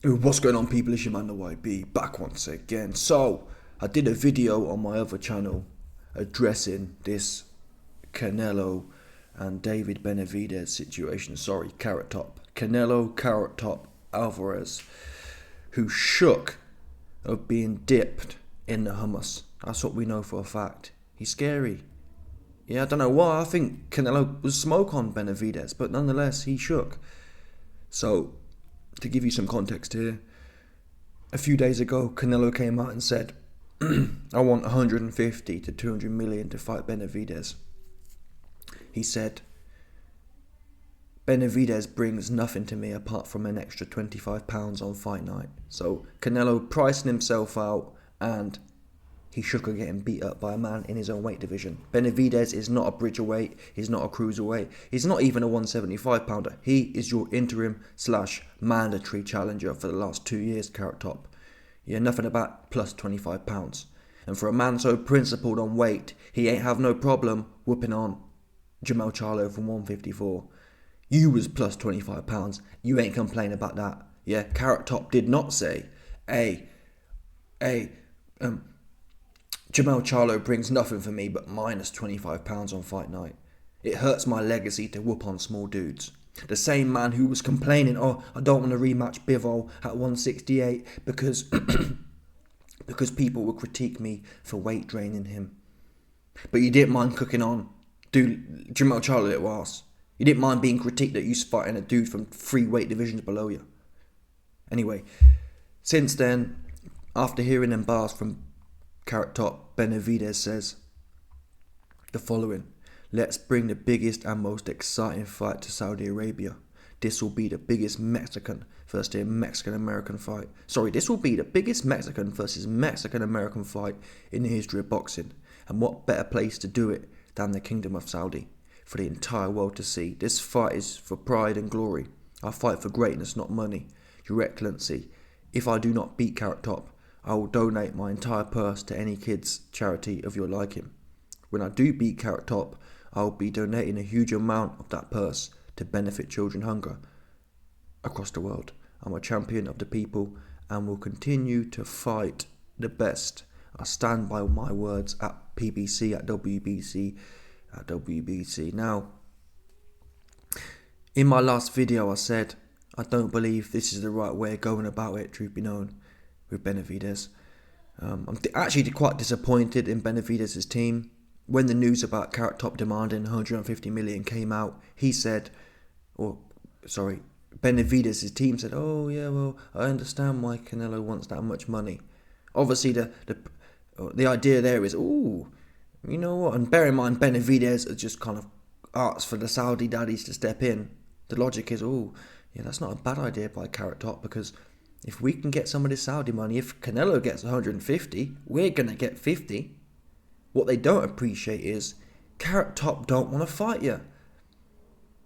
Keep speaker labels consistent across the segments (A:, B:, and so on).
A: What's going on, people? It's your man the YB back once again. So I did a video on my other channel addressing this Canelo and David Benavidez situation. Sorry, Carrot Top. Canelo Carrot Top Alvarez, who shook of being dipped in the hummus. That's what we know for a fact. He's scary. Yeah, I don't know why. I think Canelo was smoke on Benavidez, but nonetheless, he shook. So, to give you some context here, a few days ago, Canelo came out and said, I want 150 to 200 million to fight Benavidez. He said, Benavidez brings nothing to me apart from an extra £25 on fight night. So Canelo pricing himself out, and he shook of getting beat up by a man in his own weight division. Benavidez is not a bridgerweight, he's not a cruiserweight, he's not even a 175 pounder. He is your interim / mandatory challenger for the last 2 years, Carrot Top. Yeah, nothing about plus £25. And for a man so principled on weight, he ain't have no problem whooping on Jamel Charlo from 154. You was plus £25, you ain't complain about that. Yeah, Carrot Top did not say, hey, Jamel Charlo brings nothing for me but minus £25 on fight night. It hurts my legacy to whoop on small dudes. The same man who was complaining, oh, I don't want to rematch Bivol at 168 because because people would critique me for weight draining him. But you didn't mind cooking on Jamel Charlo little ass. You didn't mind being critiqued that you was fighting a dude from 3 weight divisions below you. Anyway, since then, after hearing them bars from Carrot Top, Benavidez says the following: let's bring the biggest and most exciting fight to Saudi Arabia. This will be the biggest Mexican versus Mexican-American fight. This will be the biggest Mexican versus Mexican-American fight in the history of boxing. And what better place to do it than the Kingdom of Saudi, for the entire world to see. This fight is for pride and glory. I fight for greatness, not money. Your Excellency, if I do not beat Carrot Top, I will donate my entire purse to any kid's charity of your liking. When I do beat Carrot Top, I will be donating a huge amount of that purse to benefit children hunger across the world. I'm a champion of the people and will continue to fight the best. I stand by my words at PBC, at WBC, at WBC. Now, in my last video I said, I don't believe this is the right way of going about it, truth be known, with Benavidez. I'm actually quite disappointed in Benavidez's team. When the news about Carrot Top demanding 150 million came out, Benavidez's team said, oh yeah, well, I understand why Canelo wants that much money. Obviously the idea there is, you know what, and bear in mind Benavidez has just kind of asked for the Saudi daddies to step in. The logic is, yeah, that's not a bad idea by Carrot Top, because if we can get some of this Saudi money, if Canelo gets 150, we're going to get 50. What they don't appreciate is Carrot Top don't want to fight you.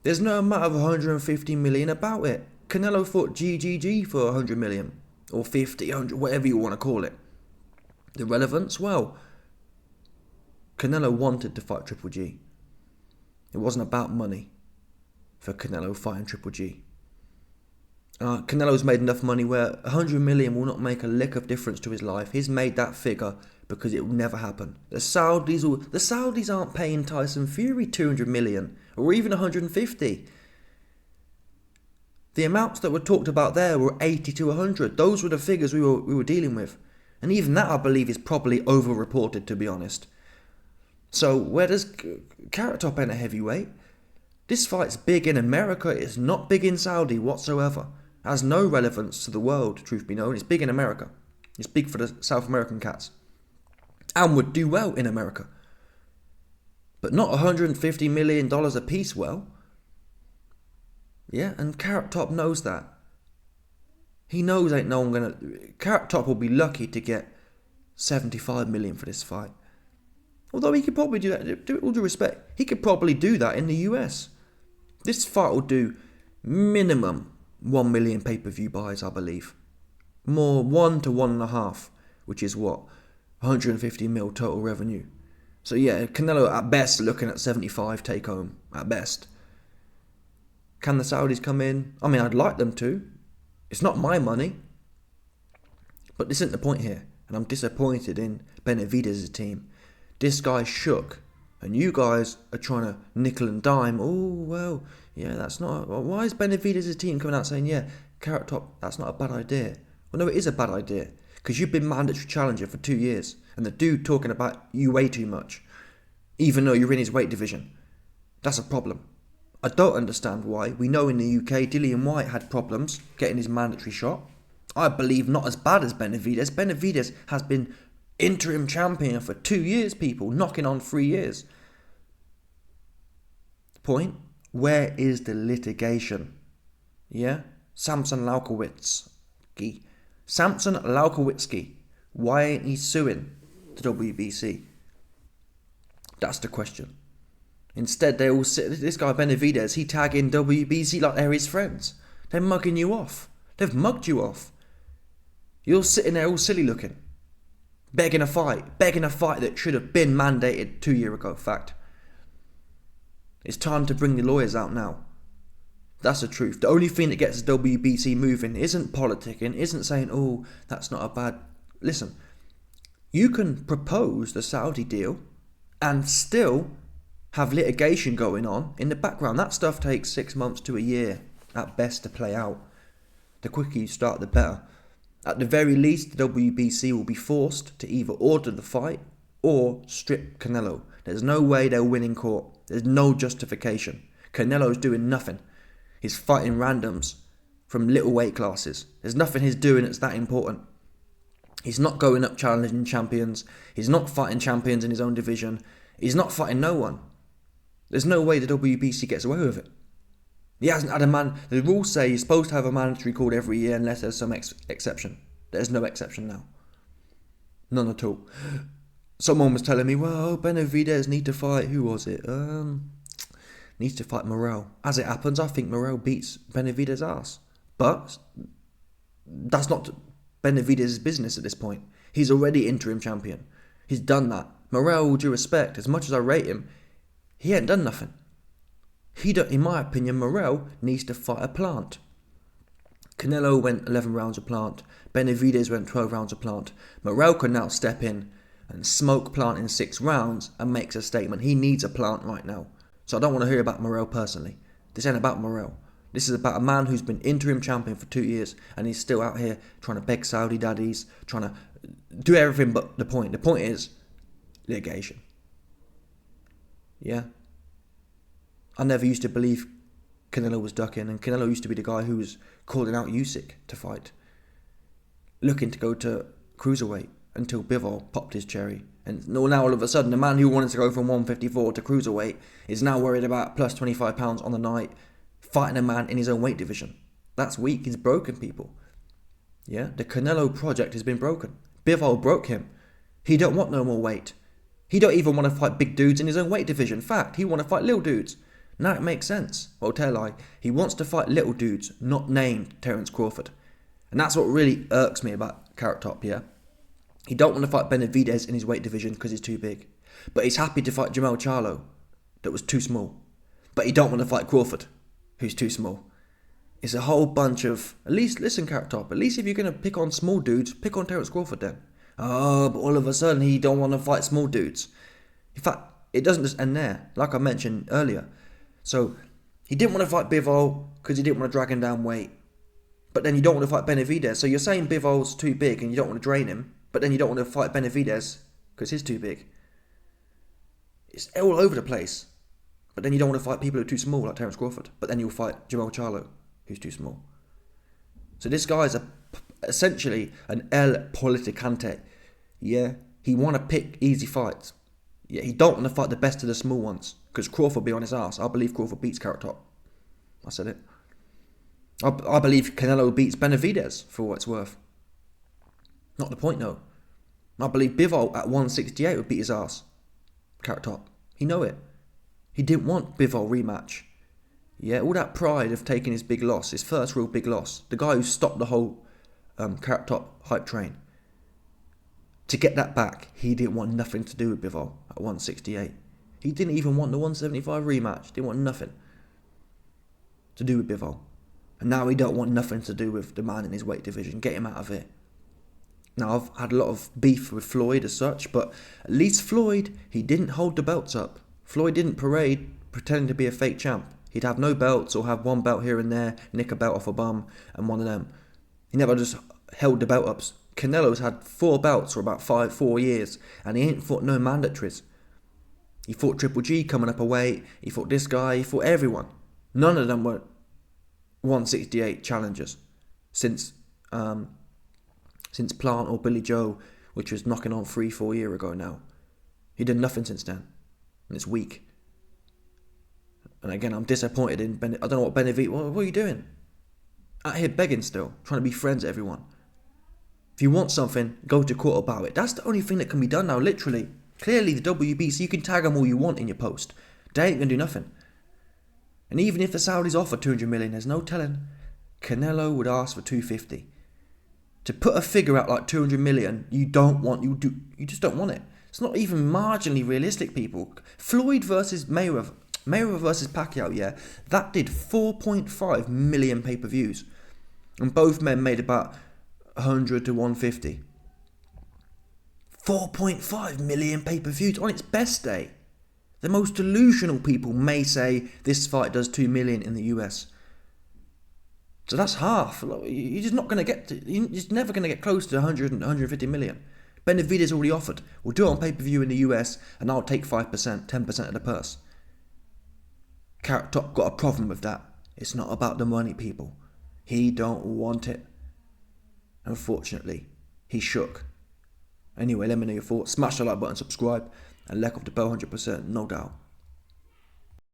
A: There's no amount of 150 million about it. Canelo fought GGG for 100 million, or 50, 100, whatever you want to call it. The relevance? Well, Canelo wanted to fight Triple G. It wasn't about money for Canelo fighting Triple G. Canelo's made enough money where 100 million will not make a lick of difference to his life. He's made that figure because it will never happen. The Saudis aren't paying Tyson Fury 200 million or even 150. The amounts that were talked about there were 80 to 100. Those were the figures we were dealing with. And even that, I believe, is probably over-reported, to be honest. So where does Carrot Top enter heavyweight? This fight's big in America. It's not big in Saudi whatsoever. Has no relevance to the world, truth be known. It's big in America. It's big for the South American cats. And would do well in America. But not $150 million a piece well. Yeah, and Carrot Top knows that. He knows ain't no one gonna... Carrot Top will be lucky to get 75 million for this fight. Although he could probably do that, with all due respect, he could probably do that in the US. This fight will do minimum 1 million pay-per-view buys, I believe. More, 1 to 1.5, which is what? 150 mil total revenue. So yeah, Canelo at best looking at 75 take home, at best. Can the Saudis come in? I mean, I'd like them to. It's not my money. But this isn't the point here. And I'm disappointed in Benavidez' team. This guy shook. And you guys are trying to nickel and dime. Oh, well, yeah, that's not... Why is Benavidez' team coming out saying, yeah, Carrot Top, that's not a bad idea? Well, no, it is a bad idea. Because you've been mandatory challenger for 2 years. And the dude talking about you way too much. Even though you're in his weight division. That's a problem. I don't understand why. We know in the UK, Dillian Whyte had problems getting his mandatory shot. I believe not as bad as Benavidez. Benavidez has been interim champion for 2 years, people. Knocking on 3 years. Point, where is the litigation? Yeah? Samson Laukowicz. Samson Laukowicz. Why ain't he suing the WBC? That's the question. Instead, they all sit. This guy Benavidez, he tagging WBC like they're his friends. They're mugging you off. They've mugged you off. You're sitting there all silly looking. Begging a fight that should have been mandated 2 years ago, fact. It's time to bring the lawyers out now. That's the truth. The only thing that gets the WBC moving isn't politicking, isn't saying, oh, that's not a bad... Listen, you can propose the Saudi deal and still have litigation going on in the background. That stuff takes 6 months to a year at best to play out. The quicker you start, the better. At the very least, the WBC will be forced to either order the fight or strip Canelo. There's no way they'll win in court. There's no justification. Canelo's doing nothing. He's fighting randoms from little weight classes. There's nothing he's doing that's that important. He's not going up challenging champions. He's not fighting champions in his own division. He's not fighting no one. There's no way the WBC gets away with it. He hasn't had a man... The rules say you're supposed to have a mandatory called every year unless there's some exception. There's no exception now. None at all. Someone was telling me, well, Benavidez need to fight... Who was it? Needs to fight Morel. As it happens, I think Morel beats Benavidez's ass. But that's not Benavidez's business at this point. He's already interim champion. He's done that. Morel, with due respect, as much as I rate him, he ain't done nothing. In my opinion, Morel needs to fight a plant. Canelo went 11 rounds of plant. Benavidez went 12 rounds of plant. Morel can now step in and smoke plant in 6 rounds and makes a statement. He needs a plant right now. So I don't want to hear about Morel personally. This ain't about Morel. This is about a man who's been interim champion for 2 years and he's still out here trying to beg Saudi daddies, trying to do everything but the point. The point is litigation. Yeah? I never used to believe Canelo was ducking, and Canelo used to be the guy who was calling out Usyk to fight, looking to go to cruiserweight until Bivol popped his cherry. And now all of a sudden, the man who wanted to go from 154 to cruiserweight is now worried about plus 25 pounds on the night, fighting a man in his own weight division. That's weak. He's broken people. Yeah, the Canelo project has been broken. Bivol broke him. He don't want no more weight. He don't even want to fight big dudes in his own weight division. In fact, he want to fight little dudes. Now it makes sense. Well, tell I. He wants to fight little dudes, not named Terence Crawford. And that's what really irks me about Carrot Top, yeah? He don't want to fight Benavidez in his weight division because he's too big. But he's happy to fight Jamal Charlo, that was too small. But he don't want to fight Crawford, who's too small. It's a whole bunch of... At least, listen, Carrot Top, at least if you're going to pick on small dudes, pick on Terence Crawford then. Oh, but all of a sudden he don't want to fight small dudes. In fact, it doesn't just end there, like I mentioned earlier. So, he didn't want to fight Bivol because he didn't want to drag him down weight. But then you don't want to fight Benavidez. So you're saying Bivol's too big and you don't want to drain him. But then you don't want to fight Benavidez because he's too big. It's all over the place. But then you don't want to fight people who are too small like Terence Crawford. But then you'll fight Jamal Charlo, who's too small. So this guy's essentially an El Politicante. Yeah, he want to pick easy fights. Yeah, he don't want to fight the best of the small ones. Because Crawford be on his ass. I believe Crawford beats Carrot Top. I said it. I believe Canelo beats Benavidez for what it's worth. Not the point though. I believe Bivol at 168 would beat his ass. Carrot Top. He know it. He didn't want Bivol rematch. Yeah, all that pride of taking his big loss, his first real big loss. The guy who stopped the whole Carrot Top hype train. To get that back, he didn't want nothing to do with Bivol at 168. He didn't even want the 175 rematch. Didn't want nothing to do with Bivol. And now he don't want nothing to do with the man in his weight division. Get him out of it. Now, I've had a lot of beef with Floyd as such, but at least Floyd, he didn't hold the belts up. Floyd didn't parade pretending to be a fake champ. He'd have no belts or have one belt here and there, nick a belt off a bum and one of them. He never just held the belt ups. Canelo's had 4 belts for about 4 years, and he ain't fought no mandatories. He fought Triple G coming up a weight, he fought this guy, he fought everyone. None of them were 168 challengers since Plant or Billy Joe, which was knocking on 3-4 years ago now. He did nothing since then, and it's weak. And again, I'm disappointed in I don't know what Benavidez. What are you doing? Out here begging still, trying to be friends with everyone. If you want something, go to court about it. That's the only thing that can be done now, literally. Clearly, the WBC, you can tag them all you want in your post. They ain't gonna do nothing. And even if the Saudis offer 200 million, there's no telling. Canelo would ask for 250. To put a figure out like 200 million, you just don't want it. It's not even marginally realistic, people. Floyd versus Mayweather versus Pacquiao, yeah, that did 4.5 million pay-per-views. And both men made about 100 to 150. 4.5 million pay-per-views on its best day. The most delusional people may say this fight does 2 million in the US. So that's half. You're just not going to get you're just never going to get close to 100 and 150 million. Benavidez already offered, we'll do it on pay-per-view in the US and I'll take 5%, 10% of the purse. Carrot Top got a problem with that. It's not about the money, people. He don't want it. Unfortunately, he shook. Anyway, let me know your thoughts. Smash the like button, subscribe, and like off the bell 100%, no doubt.